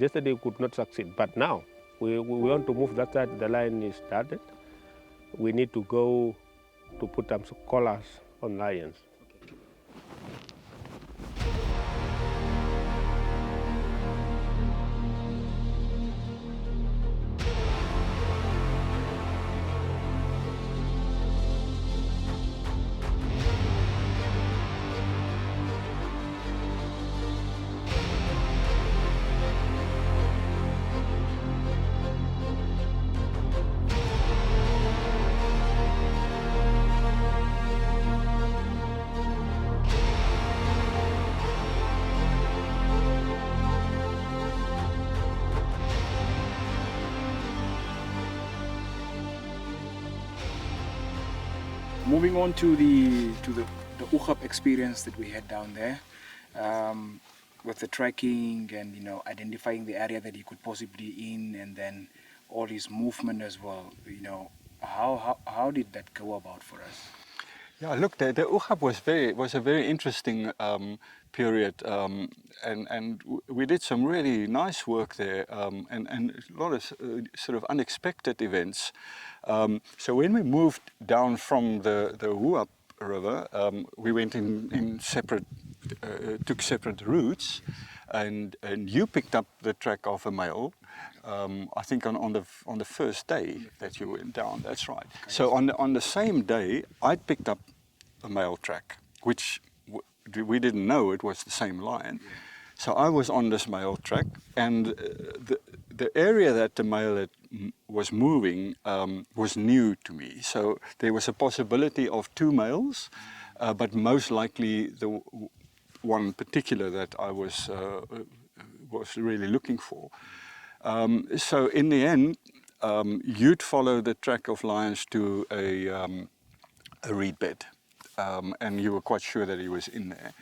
Yesterday we could not succeed, but now we want to move that side. The lion is started. We need to go to put some collars on lions. Moving on to the Ugab experience that we had down there, with the tracking and identifying the area that he could possibly in, and then all his movement as well. How did that go about for us? Yeah, look, the Ugab was a very interesting period, and we did some really nice work there, and a lot of sort of unexpected events. So when we moved down from the Ugab River, we went in separate, took separate routes, and you picked up the track of a male. I think on the first day that you went down. That's right. So on the same day, I picked up a male track, which we didn't know it was the same lion. So I was on this male track, and the area that the male was moving was new to me. So there was a possibility of two males, but most likely the one particular that I was really looking for. So in the end, you'd follow the track of lions to a reed bed, and you were quite sure that he was in there.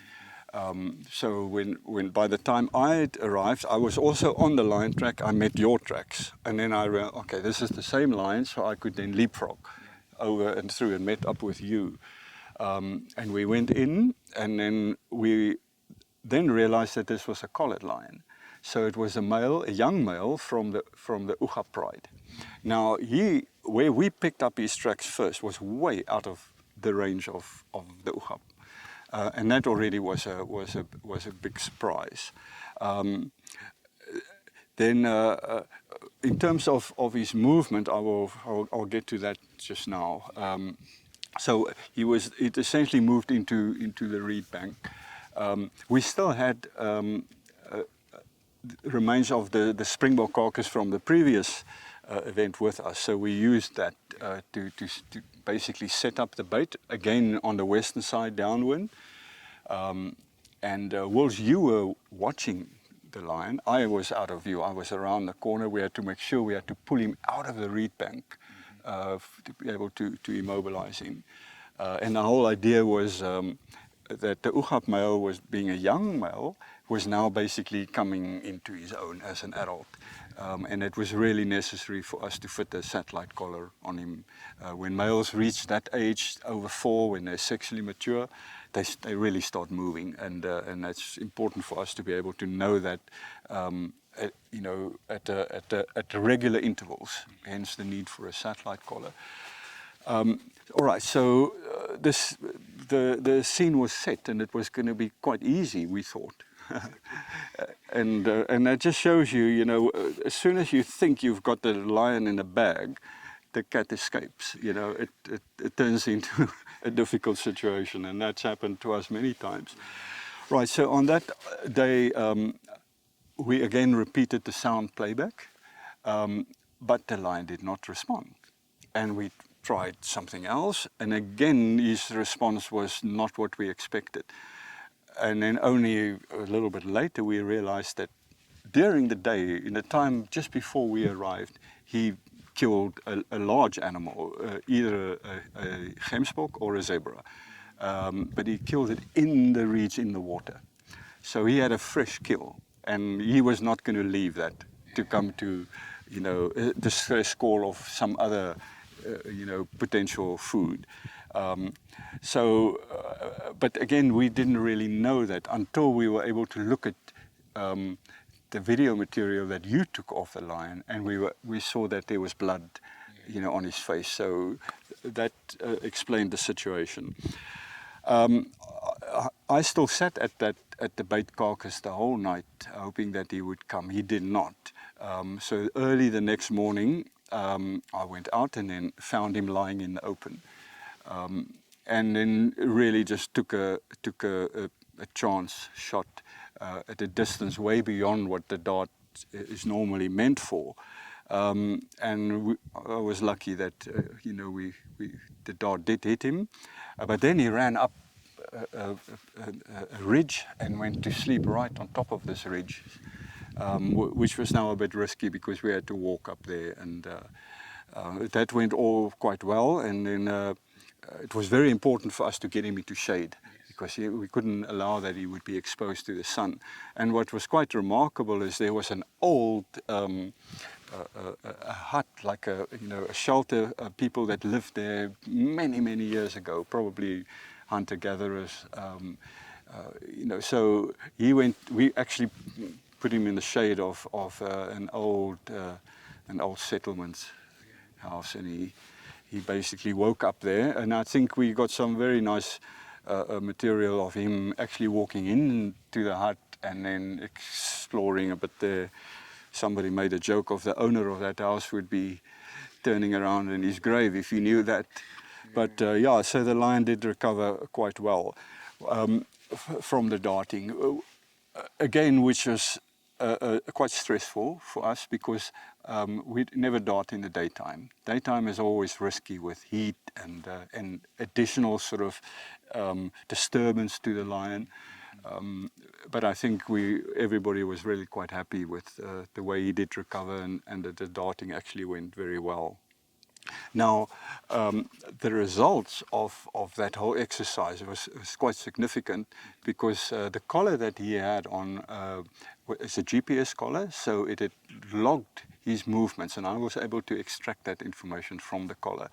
So when by the time I arrived, I was also on the lion track. I met your tracks, and then I realized, okay, this is the same lion, so I could then leapfrog over and through and met up with you. And we went in, and then we realized that this was a collared lion. So it was a male, a young male from the Ugab pride. Now where we picked up his tracks first was way out of the range of the Ugab. And that already was a big surprise. Then, in terms of his movement, I'll get to that just now. So it essentially moved into the reed bank. We still had remains of the springbok carcass from the previous event with us, so we used that to basically set up the bait again on the western side downwind. And whilst you were watching the lion, I was out of view. I was around the corner. We had to make sure we had to pull him out of the reed bank to be able to immobilize him. And the whole idea was that the Ugab male, was being a young male, was now basically coming into his own as an adult. And it was really necessary for us to fit a satellite collar on him. When males reach that age, over 4, when they're sexually mature, they really start moving, and that's important for us to be able to know that, at regular intervals. Hence the need for a satellite collar. All right, so the scene was set, and it was going to be quite easy, we thought. And that just shows you, as soon as you think you've got the lion in a bag, the cat escapes. It turns into a difficult situation, and that's happened to us many times. Right, so on that day, we again repeated the sound playback, but the lion did not respond. And we tried something else, and again his response was not what we expected. And then only a little bit later we realized that during the day, in the time just before we arrived, he killed a large animal, either a gemsbok or a zebra. But he killed it in the reeds, in the water. So he had a fresh kill, and he was not going to leave that to come to, the stress call of some other, potential food. But again, we didn't really know that until we were able to look at the video material that you took of the lion, and we saw that there was blood, you know, on his face. So that explained the situation. I still sat at the bait carcass the whole night, hoping that he would come. He did not. So early the next morning, I went out and then found him lying in the open, and then really just took a chance shot at a distance way beyond what the dart is normally meant for. And I was lucky that you know, the dart did hit him, but then he ran up a ridge and went to sleep right on top of this ridge, which was now a bit risky because we had to walk up there, and that went all quite well. And then it was very important for us to get him into shade, because we couldn't allow that he would be exposed to the sun. And what was quite remarkable is there was an old a hut, like a shelter, people that lived there many years ago, probably hunter-gatherers. So we actually put him in the shade of an old settlement house, and he basically woke up there. And I think we got some very nice material of him actually walking into the hut and then exploring a bit there. Somebody made a joke of the owner of that house would be turning around in his grave if he knew that. But yeah, so the lion did recover quite well from the darting. Again, which was quite stressful for us, because we'd never dart in the daytime. Daytime is always risky with heat and additional sort of disturbance to the lion. But I think everybody was really quite happy with the way he did recover, and that the darting actually went very well. Now, the results of that whole exercise was quite significant, because the collar that he had on is a GPS collar, so it had logged his movements, and I was able to extract that information from the collar.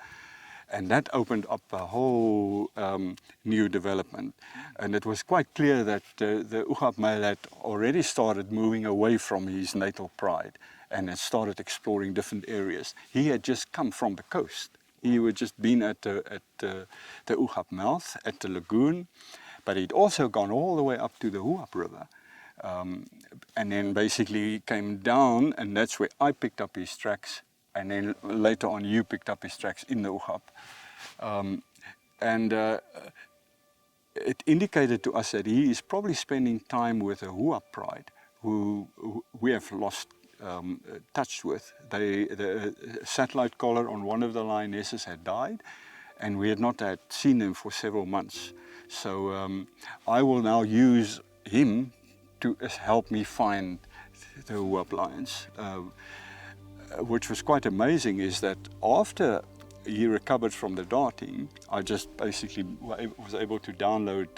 And that opened up a whole new development. And it was quite clear that the Ugab male had already started moving away from his natal pride and had started exploring different areas. He had just come from the coast. He had just been at the Ugab mouth, at the lagoon, but he'd also gone all the way up to the Ugab River. And then basically came down, and that's where I picked up his tracks. And then later on, you picked up his tracks in the Ugab. It indicated to us that he is probably spending time with a Ugab pride, who we have lost touch with. The satellite collar on one of the lionesses had died, and we had not seen them for several months. So I will now use him to help me find the Ugab lions. Which was quite amazing is that after he recovered from the darting, I just basically was able to download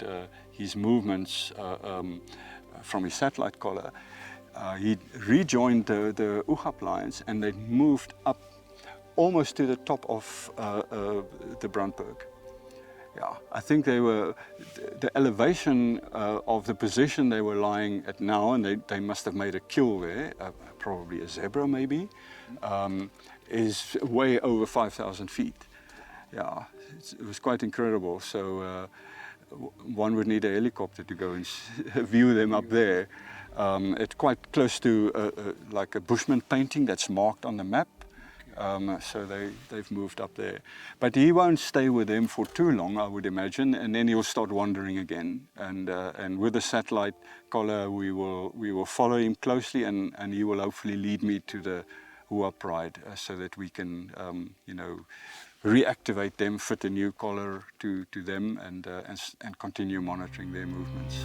his movements from his satellite collar. He rejoined the Ugab lions, and they moved up almost to the top of the Brandberg. Yeah, I think they were, the elevation of the position they were lying at now, and they must have made a kill there, probably a zebra maybe, is way over 5,000 feet. Yeah, it was quite incredible. So one would need a helicopter to go and view them up there. It's quite close to like a Bushman painting that's marked on the map. So they've moved up there. But he won't stay with them for too long, I would imagine, and then he'll start wandering again. And with the satellite collar, we will follow him closely, and he will hopefully lead me to the Ugab pride, so that we can, reactivate them, fit a new collar to them, and continue monitoring their movements.